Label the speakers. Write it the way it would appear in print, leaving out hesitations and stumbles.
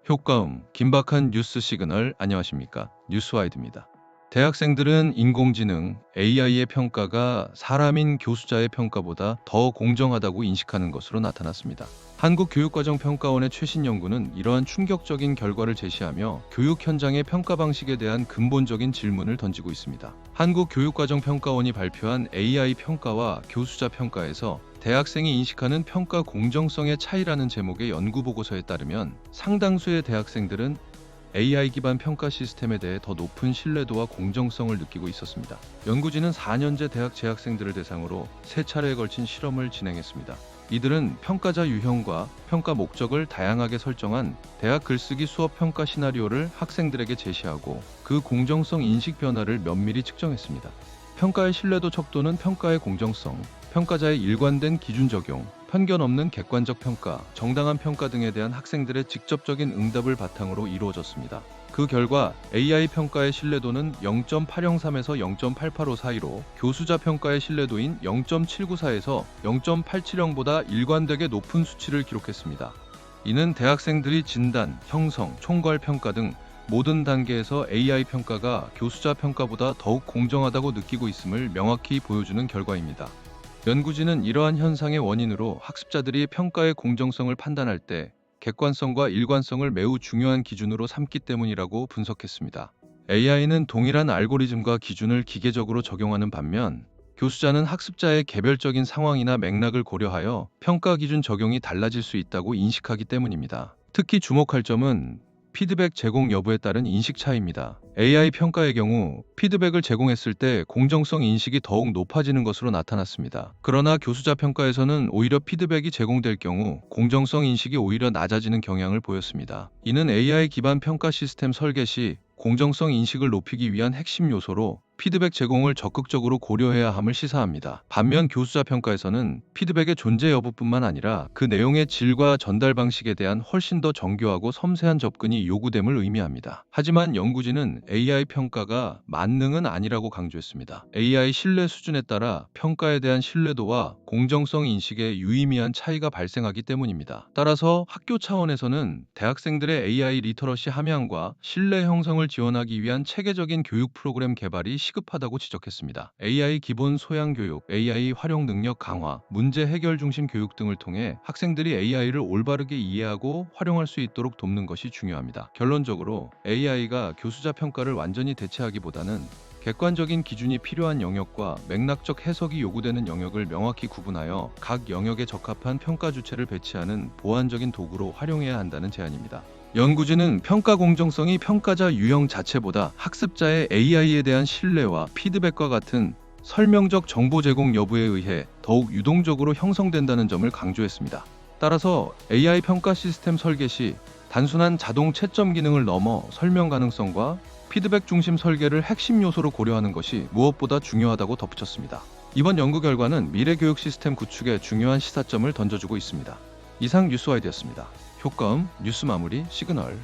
Speaker 1: 효과음, 긴박한 뉴스 시그널. 안녕하십니까? 뉴스와이드입니다. 대학생들은 인공지능 AI의 평가가 사람인 교수자의 평가보다 더 공정하다고 인식하는 것으로 나타났습니다. 한국교육과정평가원의 최신 연구는 이러한 충격적인 결과를 제시하며 교육 현장의 평가 방식에 대한 근본적인 질문을 던지고 있습니다. 한국교육과정평가원이 발표한 AI 평가와 교수자 평가에서 대학생이 인식하는 평가 공정성의 차이라는 제목의 연구보고서에 따르면 상당수의 대학생들은 AI 기반 평가 시스템에 대해 더 높은 신뢰도와 공정성을 느끼고 있었습니다. 연구진은 4년제 대학 재학생들을 대상으로 3차례에 걸친 실험을 진행했습니다. 이들은 평가자 유형과 평가 목적을 다양하게 설정한 대학 글쓰기 수업 평가 시나리오를 학생들에게 제시하고 그 공정성 인식 변화를 면밀히 측정했습니다. 평가의 신뢰도 척도는 평가의 공정성, 평가자의 일관된 기준 적용, 편견 없는 객관적 평가, 정당한 평가 등에 대한 학생들의 직접적인 응답을 바탕으로 이루어졌습니다. 그 결과 AI 평가의 신뢰도는 0.803에서 0.885 사이로 교수자 평가의 신뢰도인 0.794에서 0.870보다 일관되게 높은 수치를 기록했습니다. 이는 대학생들이 진단, 형성, 총괄 평가 등 모든 단계에서 AI 평가가 교수자 평가보다 더욱 공정하다고 느끼고 있음을 명확히 보여주는 결과입니다. 연구진은 이러한 현상의 원인으로 학습자들이 평가의 공정성을 판단할 때 객관성과 일관성을 매우 중요한 기준으로 삼기 때문이라고 분석했습니다. AI는 동일한 알고리즘과 기준을 기계적으로 적용하는 반면 교수자는 학습자의 개별적인 상황이나 맥락을 고려하여 평가 기준 적용이 달라질 수 있다고 인식하기 때문입니다. 특히 주목할 점은 피드백 제공 여부에 따른 인식 차이입니다. AI 평가의 경우 피드백을 제공했을 때 공정성 인식이 더욱 높아지는 것으로 나타났습니다. 그러나 교수자 평가에서는 오히려 피드백이 제공될 경우 공정성 인식이 오히려 낮아지는 경향을 보였습니다. 이는 AI 기반 평가 시스템 설계 시 공정성 인식을 높이기 위한 핵심 요소로 피드백 제공을 적극적으로 고려해야 함을 시사합니다. 반면 교수자 평가에서는 피드백의 존재 여부뿐만 아니라 그 내용의 질과 전달 방식에 대한 훨씬 더 정교하고 섬세한 접근이 요구됨을 의미합니다. 하지만 연구진은 AI 평가가 만능은 아니라고 강조했습니다. AI 신뢰 수준에 따라 평가에 대한 신뢰도와 공정성 인식에 유의미한 차이가 발생하기 때문입니다. 따라서 학교 차원에서는 대학생들의 AI 리터러시 함양과 신뢰 형성을 지원하기 위한 체계적인 교육 프로그램 개발이 시급하다고 지적했습니다. AI 기본 소양 교육, AI 활용 능력 강화, 문제 해결 중심 교육 등을 통해 학생들이 AI를 올바르게 이해하고 활용할 수 있도록 돕는 것이 중요합니다. 결론적으로 AI가 교수자 평가를 완전히 대체하기보다는 객관적인 기준이 필요한 영역과 맥락적 해석이 요구되는 영역을 명확히 구분하여 각 영역에 적합한 평가 주체를 배치하는 보완적인 도구로 활용해야 한다는 제안입니다. 연구진은 평가 공정성이 평가자 유형 자체보다 학습자의 AI에 대한 신뢰와 피드백과 같은 설명적 정보 제공 여부에 의해 더욱 유동적으로 형성된다는 점을 강조했습니다. 따라서 AI 평가 시스템 설계 시 단순한 자동 채점 기능을 넘어 설명 가능성과 피드백 중심 설계를 핵심 요소로 고려하는 것이 무엇보다 중요하다고 덧붙였습니다. 이번 연구 결과는 미래 교육 시스템 구축에 중요한 시사점을 던져주고 있습니다. 이상 뉴스와이드였습니다. 효과음, 뉴스 마무리, 시그널.